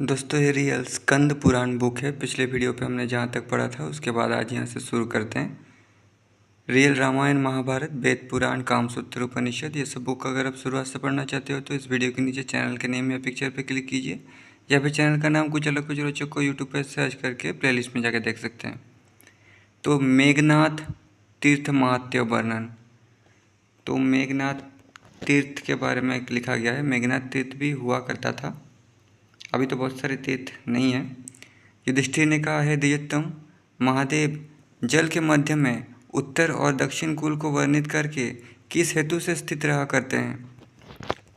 दोस्तों ये real Skanda Purana book है। पिछले वीडियो पे हमने जहाँ तक पढ़ा था उसके बाद आज यहाँ से शुरू करते हैं। रियल रामायण, महाभारत, वेद पुराण, कामसूत्र, उपनिषद, ये सब बुक अगर आप शुरुआत से पढ़ना चाहते हो तो इस वीडियो के नीचे चैनल के नेम या पिक्चर पे क्लिक कीजिए, या फिर चैनल का नाम कुछ अलग कुछ रोचक को यूट्यूब पर सर्च करके प्लेलिस्ट में जाकर देख सकते हैं। तो मेघनाथ तीर्थ महात्म्य वर्णन। तो मेघनाथ तीर्थ के बारे में लिखा गया है। मेघनाथ तीर्थ भी हुआ करता था, अभी तो बहुत सारे तीर्थ नहीं हैं। युधिष्ठिर ने कहा, है दिव्योत्तम महादेव जल के मध्य में उत्तर और दक्षिण कूल को वर्णित करके किस हेतु से स्थित रहा करते हैं।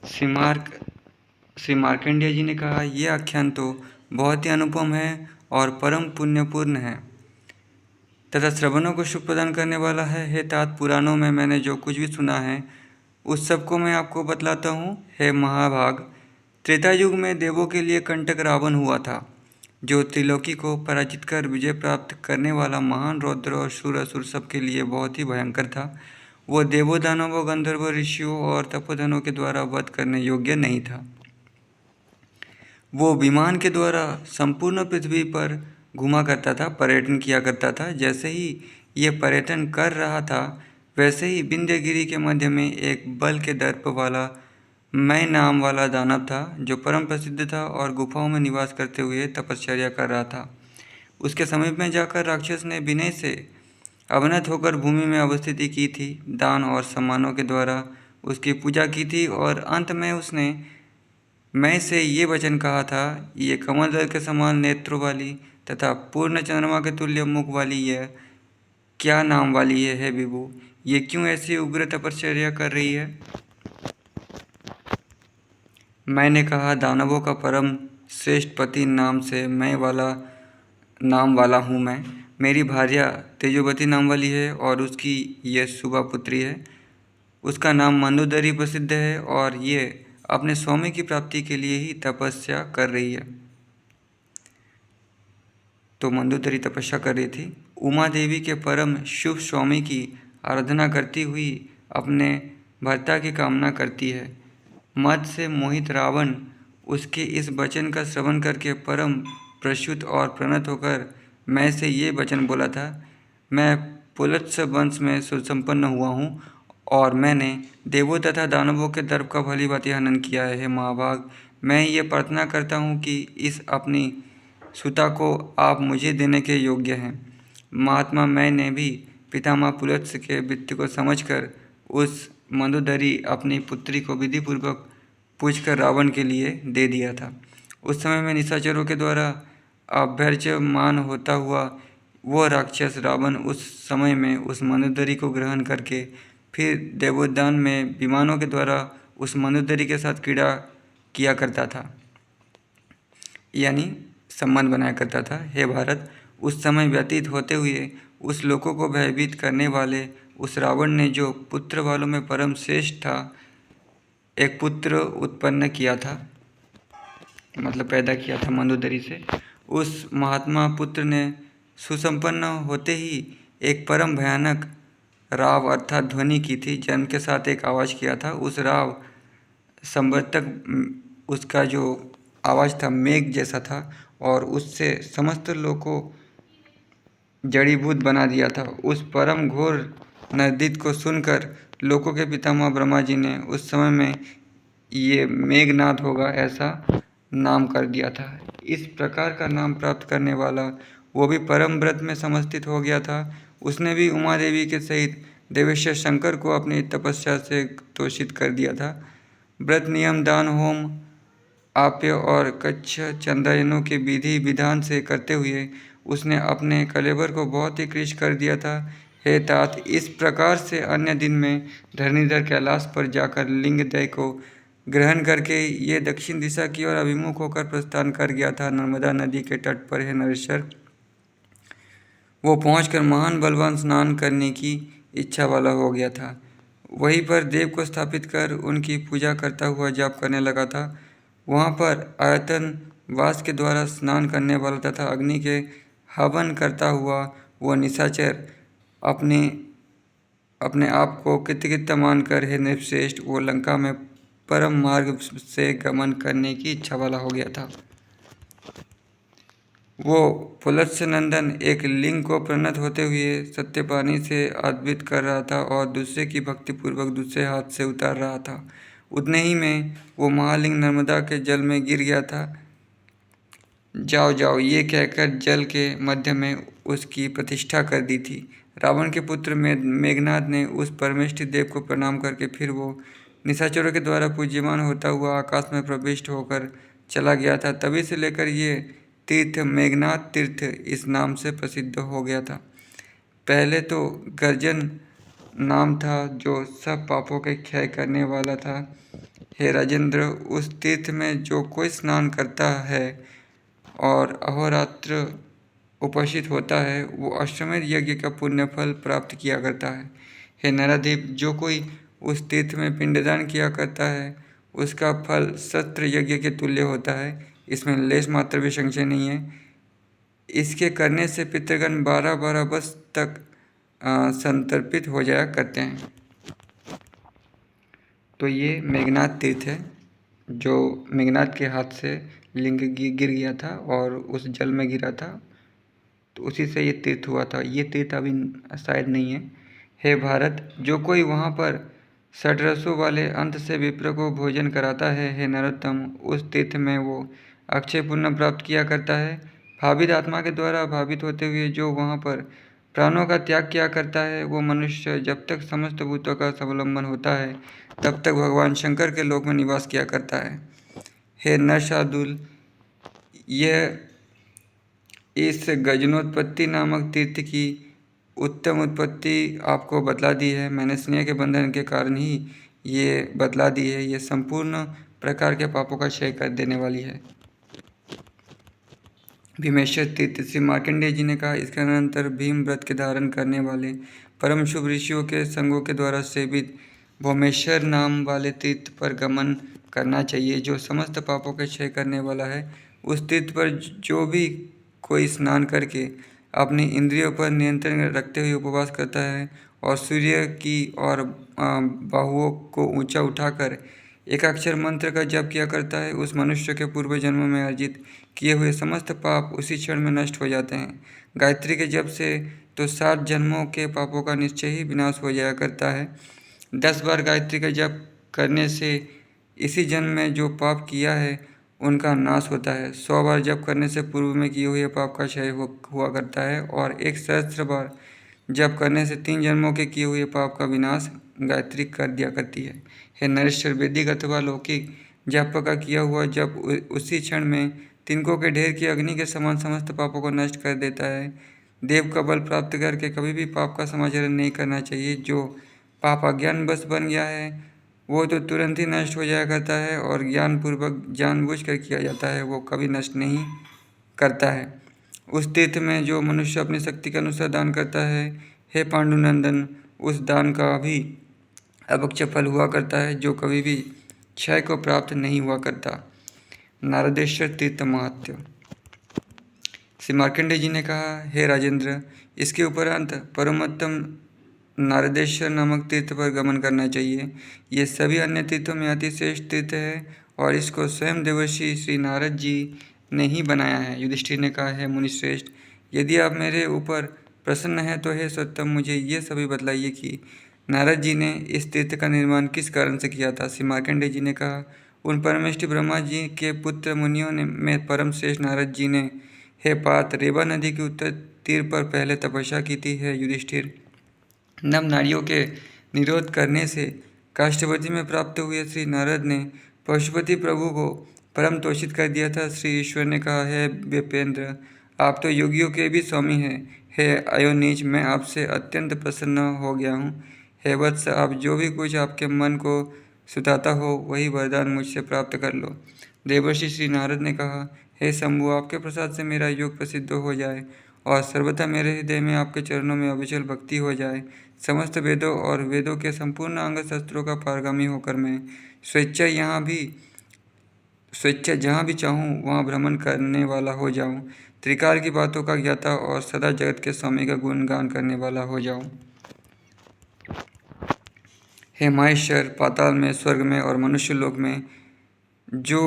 श्री मार्कंडेय जी ने कहा, यह आख्यान तो बहुत ही अनुपम है और परम पुण्यपूर्ण है तथा श्रवणों को सुख प्रदान करने वाला है। हे तात, पुराणों में मैंने जो कुछ भी सुना है उस सब को मैं आपको बतलाता हूँ। हे महाभाग, त्रेता युग में देवों के लिए कंटक रावण हुआ था, जो त्रिलोकी को पराजित कर विजय प्राप्त करने वाला महान रौद्र और शूर असुर सबके लिए बहुत ही भयंकर था। वो देवों, दानवों, गंधर्वों, ऋषियों और तपोधनों के द्वारा वध करने योग्य नहीं था। वो विमान के द्वारा संपूर्ण पृथ्वी पर घूमा करता था, पर्यटन किया करता था। जैसे ही ये पर्यटन कर रहा था वैसे ही विंध्यगिरि के मध्य में एक बल के दर्प वाला मैं नाम वाला दानव था, जो परम प्रसिद्ध था और गुफाओं में निवास करते हुए तपश्चर्या कर रहा था। उसके समीप में जाकर राक्षस ने विनय से अवनत होकर भूमि में अवस्थिति की थी, दान और सम्मानों के द्वारा उसकी पूजा की थी और अंत में उसने मैं से ये वचन कहा था, ये कमल दल के समान नेत्रों वाली तथा पूर्ण चंद्रमा के तुल्य मुख वाली यह क्या नाम वाली है विभु, ये क्यों ऐसी उग्र तपश्चर्या कर रही है। मैंने कहा, दानवों का परम श्रेष्ठ पति नाम से मैं वाला नाम वाला हूँ मैं। मेरी भार्या तेजोवती नाम वाली है और उसकी ये सुबा पुत्री है। उसका नाम मंदोदरी प्रसिद्ध है और ये अपने स्वामी की प्राप्ति के लिए ही तपस्या कर रही है। तो मंदोदरी तपस्या कर रही थी। उमा देवी के परम शुभ स्वामी की आराधना करती हुई अपने भर्ता की कामना करती है। मद से मोहित रावण उसके इस वचन का श्रवण करके परम प्रसुत और प्रणत होकर मैं से ये वचन बोला था, मैं पुलत्स वंश में सुसंपन्न हुआ हूँ और मैंने देवों तथा दानवों के दर्प का भली भांति हनन किया है। हे महाभाग, मैं ये प्रार्थना करता हूँ कि इस अपनी सुता को आप मुझे देने के योग्य हैं। महात्मा मैंने भी पितामह पुलत्स के वित्त को समझकर उस मंदोदरी अपनी पुत्री को विधिपूर्वक पूछकर रावण के लिए दे दिया था। उस समय में निशाचरों के द्वारा अभ्यर्च्यमान होता हुआ वो राक्षस रावण उस समय में उस मंदोदरी को ग्रहण करके फिर देवोद्यान में विमानों के द्वारा उस मंदोदरी के साथ क्रीड़ा किया करता था, यानी संबंध बनाया करता था। हे भारत, उस समय व्यतीत होते हुए उस लोगों को भयभीत करने वाले उस रावण ने जो पुत्र वालों में परम श्रेष्ठ था, एक पुत्र उत्पन्न किया था, मतलब पैदा किया था मंदोदरी से। उस महात्मा पुत्र ने सुसंपन्न होते ही एक परम भयानक राव अर्थात ध्वनि की थी। जन्म के साथ एक आवाज़ किया था। उस राव संवर्तक उसका जो आवाज़ था मेघ जैसा था और उससे समस्त लोगों को जड़ीभूत बना दिया था। उस परम घोर नरदीत को सुनकर लोगों के पितामह ब्रह्मा जी ने उस समय में ये मेघनाद होगा ऐसा नाम कर दिया था। इस प्रकार का नाम प्राप्त करने वाला वो भी परम व्रत में समस्थित हो गया था। उसने भी उमा देवी के सहित देवेश्वर शंकर को अपनी तपस्या से तोषित कर दिया था। व्रत, नियम, दान, होम, आप्य और कच्छ चंद्रायनों के विधि विधान से करते हुए उसने अपने कलेवर को बहुत ही कृश कर दिया था। हे तात, इस प्रकार से अन्य दिन में धरणीधर कैलाश पर जाकर लिंगदय को ग्रहण करके ये दक्षिण दिशा की ओर अभिमुख होकर प्रस्थान कर गया था। नर्मदा नदी के तट पर, हे नरेश्वर, वो पहुंचकर महान बलवान स्नान करने की इच्छा वाला हो गया था। वहीं पर देव को स्थापित कर उनकी पूजा करता हुआ जाप करने लगा था। वहाँ पर आयतन वास के द्वारा स्नान करने वाला तथा अग्नि के हवन करता हुआ वो निशाचर अपने आप को कृतकृत्य मानकर, हे नृपश्रेष्ठ, वो लंका में परम मार्ग से गमन करने की इच्छा वाला हो गया था। वो पुलत्स्य नंदन एक लिंग को परिणत होते हुए सत्यपानी से अद्वित कर रहा था और दूसरे की भक्तिपूर्वक दूसरे हाथ से उतार रहा था। उतने ही में वो महालिंग नर्मदा के जल में गिर गया था। जाओ जाओ ये कहकर जल के मध्य में उसकी प्रतिष्ठा कर दी थी। रावण के पुत्र मेघनाद ने उस परमेष्टि देव को प्रणाम करके फिर वो निशाचरों के द्वारा पूज्यमान होता हुआ आकाश में प्रविष्ट होकर चला गया था। तभी से लेकर ये तीर्थ मेघनाद तीर्थ इस नाम से प्रसिद्ध हो गया था। पहले तो गर्जन नाम था जो सब पापों के क्षय करने वाला था। हे राजेंद्र, उस तीर्थ में जो कोई स्नान करता है और अहोरात्र उपस्थित होता है वो अश्वमेध यज्ञ का पुण्य फल प्राप्त किया करता है। हे नराधिप, जो कोई उस तीर्थ में पिंडदान किया करता है उसका फल सत्र यज्ञ के तुल्य होता है। इसमें लेश मात्र भी संशय नहीं है। इसके करने से पितृगण 12-12 वर्ष तक संतर्पित हो जाया करते हैं। तो ये मेघनाद तीर्थ है जो मेघनाद के हाथ से लिंग गिर गया था और उस जल में गिरा था, तो उसी से ये तीर्थ हुआ था। ये तीर्थ अभी शायद नहीं है। हे भारत, जो कोई वहाँ पर षड्रसों वाले अंत से विप्र को भोजन कराता है, हे नरोत्तम, उस तीर्थ में वो अक्षय पुण्य प्राप्त किया करता है। भावित आत्मा के द्वारा भावित होते हुए जो वहाँ पर प्राणों का त्याग किया करता है वो मनुष्य जब तक समस्त भूतों का स्वावलंबन होता है तब तक भगवान शंकर के लोक में निवास किया करता है। हे नरशार्दूल, यह इस गजनोत्पत्ति नामक तीर्थ की उत्तम उत्पत्ति आपको बतला दी है। मैंने स्नेह के बंधन के कारण ही ये बतला दी है। ये संपूर्ण प्रकार के पापों का क्षय कर देने वाली है। भीमेश्वर तीर्थ, श्री मार्कंडेय जी ने कहा, इसके अनंतर भीम व्रत के धारण करने वाले परम शुभ ऋषियों के संगों के द्वारा सेवित भौमेश्वर नाम वाले तीर्थ पर गमन करना चाहिए जो समस्त पापों के क्षय करने वाला है। उस तीर्थ पर जो भी कोई स्नान करके अपनी इंद्रियों पर नियंत्रण रखते हुए उपवास करता है और सूर्य की और बाहुओं को ऊंचा उठाकर एकाक्षर मंत्र का जप किया करता है, उस मनुष्य के पूर्व जन्म में अर्जित किए हुए समस्त पाप उसी क्षण में नष्ट हो जाते हैं। गायत्री के जप से तो 7 जन्मों के पापों का निश्चय ही विनाश हो जाया करता है। 10 बार गायत्री का जप करने से इसी जन्म में जो पाप किया है उनका नाश होता है। 100 बार जप करने से पूर्व में किए हुए पाप का क्षय हुआ करता है और 1 सहस्त्र बार जप करने से 3 जन्मों के किए हुए पाप का विनाश गायत्री कर दिया करती है। हे नरेश्वर, वैदिक अथवा लौकिक जप का किया हुआ जप उसी क्षण में तिनकों के ढेर की अग्नि के समान समस्त पापों को नष्ट कर देता है। देव का बल प्राप्त करके कभी भी पाप का समाचरण नहीं करना चाहिए। जो पाप अज्ञान बस बन गया है वो तो तुरंत ही नष्ट हो जाया करता है और ज्ञानपूर्वक जानबूझकर किया जाता है वो कभी नष्ट नहीं करता है। उस तीर्थ में जो मनुष्य अपनी शक्ति के अनुसार दान करता है, हे पांडुनंदन, उस दान का भी अभक्ष्य फल हुआ करता है जो कभी भी क्षय को प्राप्त नहीं हुआ करता। नारदेश्वर तीर्थ महात्म्य। श्री मार्कंडेय जी ने कहा, हे राजेंद्र, इसके उपरांत परमोत्तम नारदेश्वर नामक तीर्थ पर गमन करना चाहिए। ये सभी अन्य तीर्थों में अति श्रेष्ठ तीर्थ है और इसको स्वयं देवर्षि श्री नारद जी ने ही बनाया है। युधिष्ठिर ने कहा, है मुनिश्रेष्ठ, यदि आप मेरे ऊपर प्रसन्न हैं तो हे सत्तम, मुझे ये सभी बतलाइए कि नारद जी ने इस तीर्थ का निर्माण किस कारण से किया था। श्री मार्कंडेय जी ने कहा, उन परमेष्टि ब्रह्मा जी के पुत्र मुनियों ने में परम श्रेष्ठ नारद जी ने, हे पार्थ, रेवा नदी के उत्तर तीर पर पहले तपस्या की थी। है युधिष्ठिर, नव नारियों के निरोध करने से काष्ठवती में प्राप्त हुए श्री नारद ने पशुपति प्रभु को परम तोषित कर दिया था। श्री ईश्वर ने कहा, है विपेंद्र, आप तो योगियों के भी स्वामी हैं। हे अयोनीच, मैं आपसे अत्यंत प्रसन्न हो गया हूँ। हे वत्स, आप जो भी कुछ आपके मन को सुताता हो वही वरदान मुझसे प्राप्त कर लो। देवर्षि श्री नारद ने कहा, हे शंभु, आपके प्रसाद से मेरा योग प्रसिद्ध हो जाए और सर्वथा मेरे हृदय में आपके चरणों में अविचल भक्ति हो जाए। समस्त वेदों और वेदों के संपूर्ण अंग शस्त्रों का पारगामी होकर मैं स्वेच्छा जहाँ भी चाहूँ वहाँ भ्रमण करने वाला हो जाऊँ, त्रिकाल की बातों का ज्ञाता और सदा जगत के स्वामी का गुणगान करने वाला हो जाऊँ। हे महेश्वर, पाताल में, स्वर्ग में और मनुष्य लोक में जो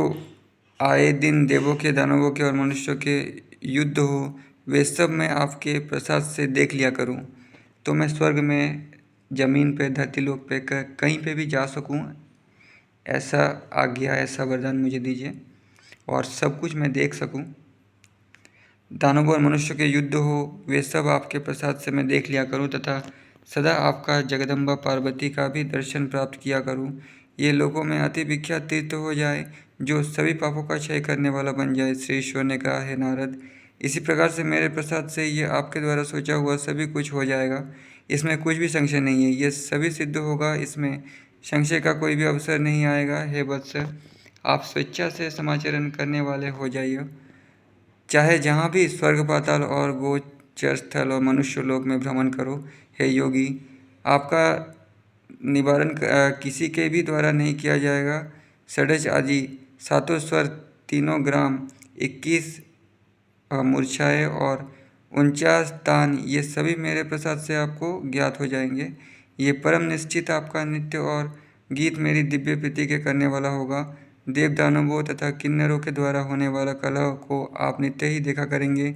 आए दिन देवों के, दानवों के और मनुष्यों के युद्ध हो, वे सब मैं आपके प्रसाद से देख लिया करूं, तो मैं स्वर्ग में, जमीन पे, धरती लोक पे, कहीं पे भी जा सकूं। ऐसा आज्ञा, ऐसा वरदान मुझे दीजिए और सब कुछ मैं देख सकूं। दानवों और मनुष्यों के युद्ध हो, वे सब आपके प्रसाद से मैं देख लिया करूं तथा सदा आपका जगदम्बा पार्वती का भी दर्शन प्राप्त किया करूं। ये लोगों में अति विख्यात तीर्थ हो जाए, जो सभी पापों का क्षय करने वाला बन जाए। श्री ईश्वर ने कहा, हे नारद, इसी प्रकार से मेरे प्रसाद से ये आपके द्वारा सोचा हुआ सभी कुछ हो जाएगा। इसमें कुछ भी संशय नहीं है, ये सभी सिद्ध होगा, इसमें संशय का कोई भी अवसर नहीं आएगा। हे वत्स, आप स्वेच्छा से समाचरण करने वाले हो जाइए, चाहे जहाँ भी स्वर्ग, पाताल और गोचर स्थल और मनुष्य लोक में भ्रमण करो। हे योगी, आपका निवारण किसी के भी द्वारा नहीं किया जाएगा। षडज आदि सातों स्वर, तीनों ग्राम, 21 मूर्छाएँ और 49 तान, ये सभी मेरे प्रसाद से आपको ज्ञात हो जाएंगे। ये परम निश्चित आपका नित्य और गीत मेरी दिव्य प्रीति के करने वाला होगा। देव दानवों तथा किन्नरों के द्वारा होने वाला कलह को आप नित्य ही देखा करेंगे।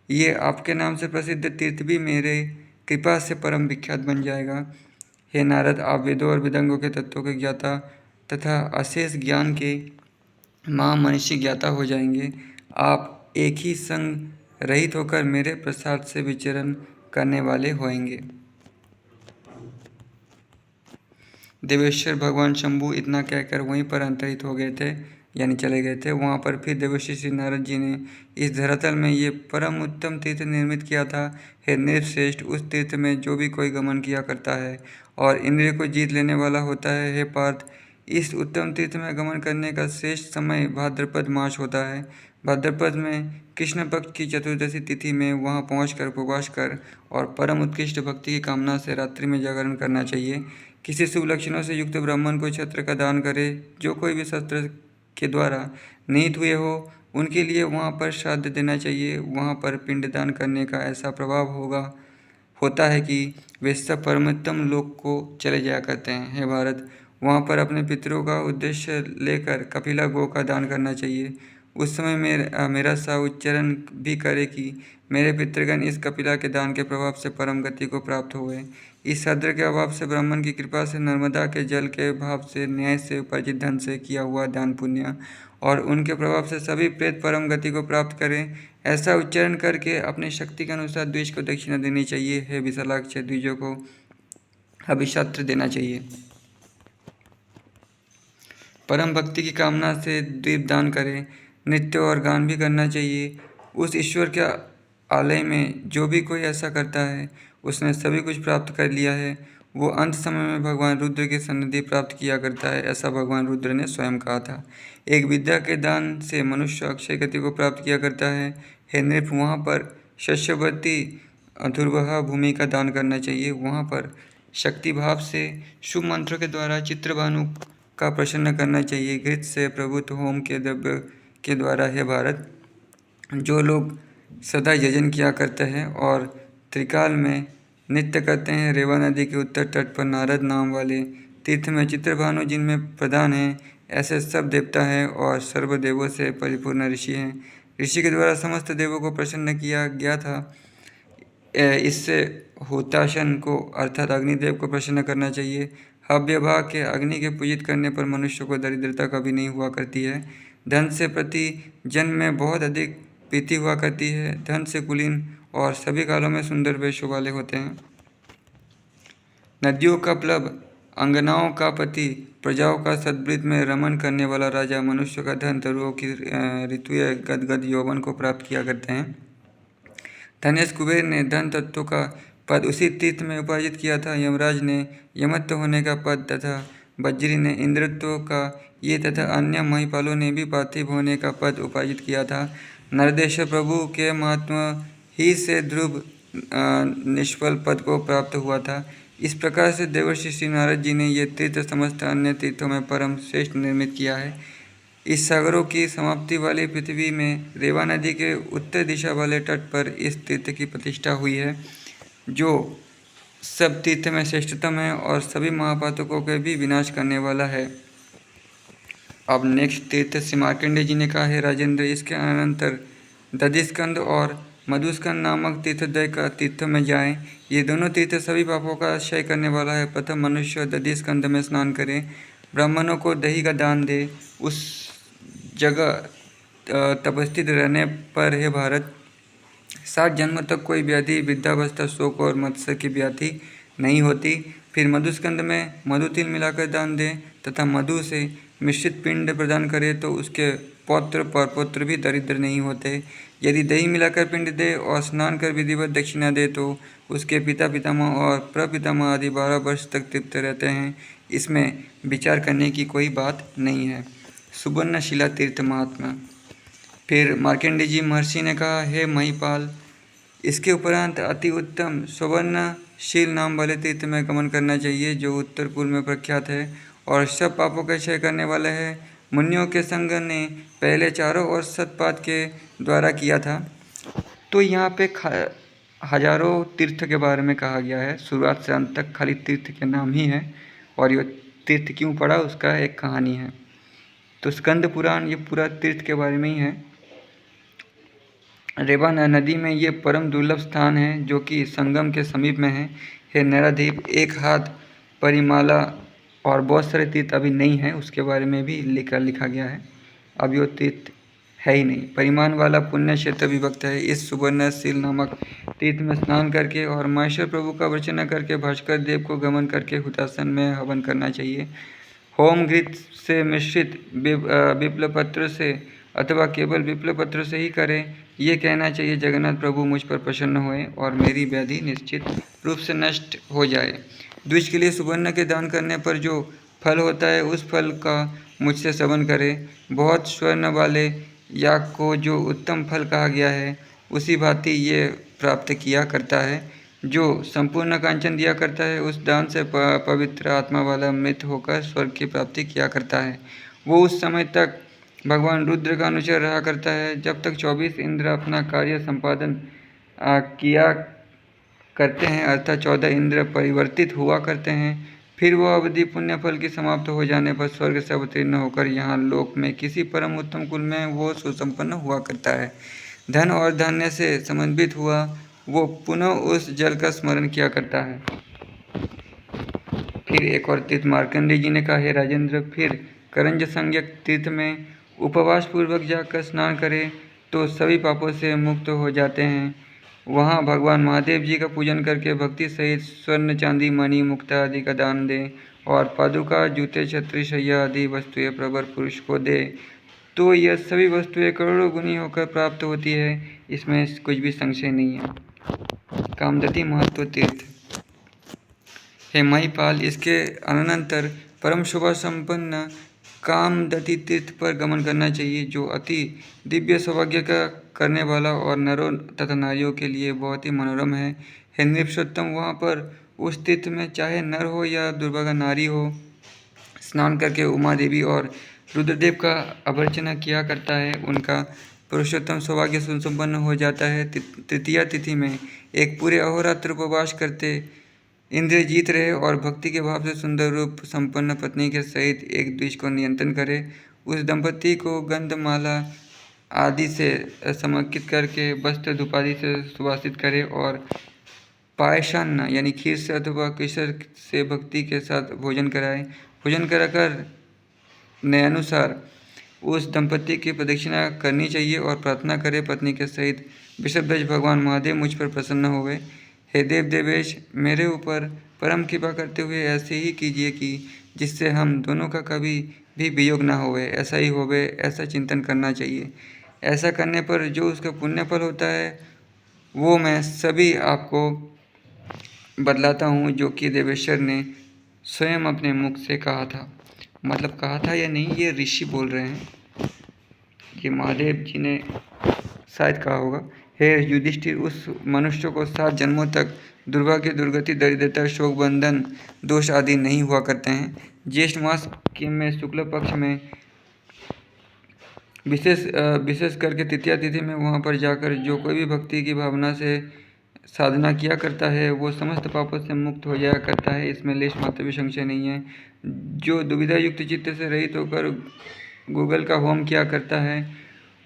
ये आपके नाम से प्रसिद्ध तीर्थ भी मेरे कृपा से परम विख्यात बन जाएगा। हे नारद, आप वेदों और वेदांगों के तत्वों के ज्ञाता तथा अशेष ज्ञान के महामनीषी ज्ञाता हो जाएंगे। आप एक ही संग रहित होकर मेरे प्रसाद से विचरण करने वाले होंगे। देवेश्वर भगवान शंभु इतना कहकर वहीं पर अंतरित हो गए थे, यानी चले गए थे। वहाँ पर फिर देवर्षि श्री नारद जी ने इस धरातल में ये परम उत्तम तीर्थ निर्मित किया था। हे नृपश्रेष्ठ, उस तीर्थ में जो भी कोई गमन किया करता है और इंद्रिय को जीत लेने वाला होता है, हे पार्थ, इस उत्तम तीर्थ में गमन करने का श्रेष्ठ समय भाद्रपद मास होता है। भाद्रपद में कृष्ण पक्ष की चतुर्दशी तिथि में वहाँ पहुँचकर उपवास कर और परम उत्कृष्ट भक्ति की कामना से रात्रि में जागरण करना चाहिए। किसी शुभ लक्षणों से युक्त ब्राह्मण को छत्र का दान करे। जो कोई भी शस्त्र के द्वारा निहित हुए हो, उनके लिए वहाँ पर श्राद्ध देना चाहिए। वहाँ पर पिंडदान करने का ऐसा प्रभाव होता है कि वे सब परमोत्तम लोक को चले जाया करते हैं। हे भारत, वहाँ पर अपने पितरों का उद्देश्य लेकर कपिला गो का दान करना चाहिए। उस समय मेरा सा उच्चारण भी करे कि मेरे पितृगण इस कपिला के दान के प्रभाव से परम गति को प्राप्त हुए। इस सद्र के अभाव से ब्राह्मण की कृपा से नर्मदा के जल के भाव से न्याय से उपार्जित धन से किया हुआ दान पुण्य और उनके प्रभाव से सभी प्रेत परम गति को प्राप्त करें। ऐसा उच्चारण करके अपनी शक्ति के अनुसार द्विज को दक्षिणा देनी चाहिए। हे विशालाक्ष, द्विजों को अभिशात्र देना चाहिए। परम भक्ति की कामना से द्वीप दान करें। नृत्य और गान भी करना चाहिए। उस ईश्वर के आलय में जो भी कोई ऐसा करता है, उसने सभी कुछ प्राप्त कर लिया है। वो अंत समय में भगवान रुद्र की सन्निधि प्राप्त किया करता है, ऐसा भगवान रुद्र ने स्वयं कहा था। एक विद्या के दान से मनुष्य अक्षय गति को प्राप्त किया करता है। हे नृप, वहाँ पर शस्यवर्ती ध्रुवहा भूमि का दान करना चाहिए। वहाँ पर शक्ति भाव से शुभ मंत्रों के द्वारा चित्रभानु का प्रसन्न करना चाहिए। घृत से प्रभुत्व होम के द्रव्य के द्वारा, हे भारत, जो लोग सदा यजन किया करते हैं और त्रिकाल में नृत्य करते हैं, रेवा नदी के उत्तर तट पर नारद नाम वाले तीर्थ में चित्रभानु जिनमें प्रधान हैं, ऐसे सब देवता हैं और सर्वदेवों से परिपूर्ण ऋषि हैं। ऋषि के द्वारा समस्त देवों को प्रसन्न किया गया था। इससे होताशन को अर्थात अग्निदेव को प्रसन्न करना चाहिए। हव्य भाग के अग्नि के पूजित करने पर मनुष्य को दरिद्रता कभी नहीं हुआ करती है। धन से प्रति जन्म में बहुत अधिक प्रीति हुआ करती है। धन से कुलीन और सभी कालों में सुंदर वेशों वाले होते हैं। नदियों का प्लव, अंगनाओं का पति, प्रजाओं का सद्वृत्त में रमन करने वाला राजा, मनुष्य का धन, तरुओं की ऋतुएं गदगद यौवन को प्राप्त किया करते हैं। धनेश कुबेर ने धन तत्व का पद उसी तीर्थ में उपार्जित किया था। यमराज ने यमत्व होने का पद तथा वज्री ने इंद्रत्व का, ये तथा अन्य महिपालों ने भी पार्थिव होने का पद उपार्जित किया था। नरदेश्वर प्रभु के महात्मा ही से ध्रुव निष्फल पद को प्राप्त हुआ था। इस प्रकार से देवर्षि श्री नारद जी ने ये तीर्थ समस्त अन्य तीर्थों में परम श्रेष्ठ निर्मित किया है। इस सागरों की समाप्ति वाली पृथ्वी में रेवा नदी के उत्तर दिशा वाले तट पर इस तीर्थ की प्रतिष्ठा हुई है, जो सब तीर्थ में श्रेष्ठतम है और सभी महापातकों के भी विनाश करने वाला है। अब नेक्स्ट तीर्थ श्री मार्कंडेय जी ने कहा है, राजेंद्र, इसके अनंतर दधिस्कंद और मधुस्कंद नामक तीर्थोदय का तीर्थों में जाएं। ये दोनों तीर्थ सभी पापों का क्षय करने वाला है। प्रथम मनुष्य दधिस्कंद में स्नान करे, ब्राह्मणों को दही का दान दे, उस जगह तपस्थित रहने पर हे भारत 60 जन्म तक कोई व्याधि, वृद्धावस्था, शोक और मत्सर की व्याधि नहीं होती। फिर मधुस्कंद में मधु तिल मिलाकर दान दें तथा मधु से मिश्रित पिंड प्रदान करे तो उसके पौत्र परपौत्र भी दरिद्र नहीं होते। यदि दही मिलाकर पिंड दे और स्नान कर विधिवत दक्षिणा दे तो उसके पिता पितामह और प्रपितामह आदि 12 वर्ष तक तृप्त रहते हैं। इसमें विचार करने की कोई बात नहीं है। सुवर्णशिला तीर्थ महात्मा। फिर मार्कंडेय जी महर्षि ने कहा, हे महिपाल, इसके उपरांत अति उत्तम सुवर्णशील नाम वाले तीर्थ में गमन करना चाहिए जो उत्तर पूर्व में प्रख्यात है और सब पापों का क्षय करने वाला है। मुनियों के संघ ने पहले चारों ओर सतपात के द्वारा किया था। तो यहाँ पे हजारों तीर्थ के बारे में कहा गया है। शुरुआत से अंत तक खाली तीर्थ के नाम ही है और ये तीर्थ क्यों पड़ा उसका एक कहानी है। तो स्कंद पुराण ये पूरा तीर्थ के बारे में ही है। रेवा नदी में ये परम दुर्लभ स्थान है जो कि संगम के समीप में है। हे नैराधीप, एक हाथ परिमाला और बहुत सारे तीर्थ अभी नहीं है, उसके बारे में भी लिखा गया है। अभी वो तीर्थ है ही नहीं। परिमाण वाला पुण्य क्षेत्र विभक्त है। इस सुवर्णशील नामक तीर्थ में स्नान करके और महेश्वर प्रभु का वर्चना करके भास्कर देव को गमन करके हुतासन में हवन करना चाहिए। होम घृत से मिश्रित विप्लपत्र से अथवा केवल विप्लपत्र से ही करें। ये कहना चाहिए, जगन्नाथ प्रभु मुझ पर प्रसन्न होए और मेरी व्याधि निश्चित रूप से नष्ट हो जाए। द्विज के लिए सुवर्ण के दान करने पर जो फल होता है उस फल का मुझसे सेवन करें। बहुत स्वर्ण वाले याग को जो उत्तम फल कहा गया है उसी भांति ये प्राप्त किया करता है। जो संपूर्ण कांचन दिया करता है उस दान से पवित्र आत्मा वाला मृत होकर स्वर्ग की प्राप्ति किया करता है। वो उस समय तक भगवान रुद्र का अनुचर रहा करता है जब तक 24 इंद्र अपना कार्य संपादन किया करते हैं, अर्थात 14 इंद्र परिवर्तित हुआ करते हैं। फिर वह अवधि पुण्य फल की समाप्त हो जाने पर स्वर्ग से अवतीर्ण होकर यहाँ लोक में किसी परम उत्तम कुल में वो सुसंपन्न हुआ करता है। धन और धान्य से समन्वित हुआ वो पुनः उस जल का स्मरण किया करता है। फिर एक और तीर्थ मार्कंडेय जी ने कहा, हे राजेंद्र, फिर करंज संज्ञक तीर्थ में उपवास पूर्वक जाकर स्नान करें तो सभी पापों से मुक्त हो जाते हैं। वहाँ भगवान महादेव जी का पूजन करके भक्ति सहित स्वर्ण, चांदी, मणि, मुक्ता आदि का दान दें और पादुका, जूते, छत्री, शैया आदि वस्तुएं प्रवर पुरुष को दे तो यह सभी वस्तुएं करोड़ों गुनी होकर प्राप्त होती है। इसमें कुछ भी संशय नहीं है। कामदती महत्व तीर्थ। हे महिपाल, इसके अनंतर परम शोभा संपन्न कामदती तीर्थ पर गमन करना चाहिए जो अति दिव्य सौभाग्य का करने वाला और नरों तथा नारियों के लिए बहुत ही मनोरम है। हे नृपसोत्तम, वहाँ पर उस तीर्थ में चाहे नर हो या दुर्भागा नारी हो, स्नान करके उमा देवी और रुद्रदेव का अभर्चना किया करता है, उनका पुरुषोत्तम सौभाग्य सुसंपन्न हो जाता है। तृतीया तिथि में एक पूरे अहोरात्र उपवास करते इंद्रिय जीत रहे और भक्ति के भाव से सुंदर रूप संपन्न पत्नी के सहित एक द्विज को नियंत्रण करे। उस दंपति को गंधमाला आदि से समर्पित करके वस्त्र धूपादि से सुवासित करे और पायशान्न यानी खीर से अथवा केसर से भक्ति के साथ भोजन कराए। भोजन कराकर न्यायानुसार उस दंपति की प्रदक्षिणा करनी चाहिए और प्रार्थना करे, पत्नी के सहित विषभध्वज भगवान महादेव मुझ पर प्रसन्न हुए। हे देव देवेश, मेरे ऊपर परम कृपा करते हुए ऐसे ही कीजिए कि जिससे हम दोनों का कभी भी वियोग ना होवे। ऐसा ही होवे ऐसा चिंतन करना चाहिए। ऐसा करने पर जो उसका पुण्य फल होता है वो मैं सभी आपको बतलाता हूँ, जो कि देवेश्वर ने स्वयं अपने मुख से कहा था। मतलब कहा था या नहीं, ये ऋषि बोल रहे हैं, ये महादेव जी ने शायद कहा होगा। हे युधिष्ठिर, उस मनुष्य को 7 जन्मों तक दुर्भाग्य, दुर्गति, दरिद्रता, शोक, बंधन, दोष आदि नहीं हुआ करते हैं। ज्येष्ठ मास में शुक्ल पक्ष में विशेष करके तृतीया तिथि में वहाँ पर जाकर जो कोई भी भक्ति की भावना से साधना किया करता है वो समस्त पापों से मुक्त हो जाया करता है। इसमें लेश मात्र भी संशय नहीं है। जो दुविधा युक्त चित्त से रहित होकर गूगल का होम किया करता है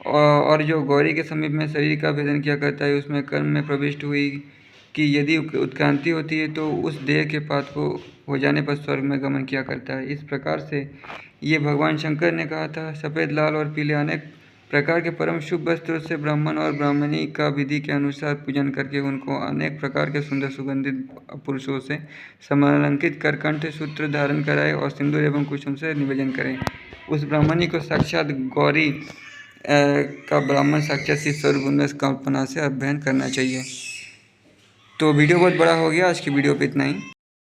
और जो गौरी के समीप में शरीर का भेदन किया करता है, उसमें कर्म में प्रविष्ट हुई कि यदि उत्क्रांति होती है तो उस देह के पात को हो जाने पर स्वर्ग में गमन किया करता है। इस प्रकार से ये भगवान शंकर ने कहा था। सफ़ेद, लाल और पीले अनेक प्रकार के परम शुभ वस्त्रों से ब्राह्मण और ब्राह्मणी का विधि के अनुसार पूजन करके उनको अनेक प्रकार के सुंदर सुगंधित पुरुषों से समालंकित कर कंठ सूत्र धारण कराए और सिंदूर एवं कुसुम से निवेदन करें। उस ब्राह्मणी को साक्षात गौरी का ब्राह्मण साक्षात शिव स्वरूप उन्मेष कल्पना से अध्ययन करना चाहिए। तो वीडियो बहुत बड़ा हो गया, आज की वीडियो पे इतना ही।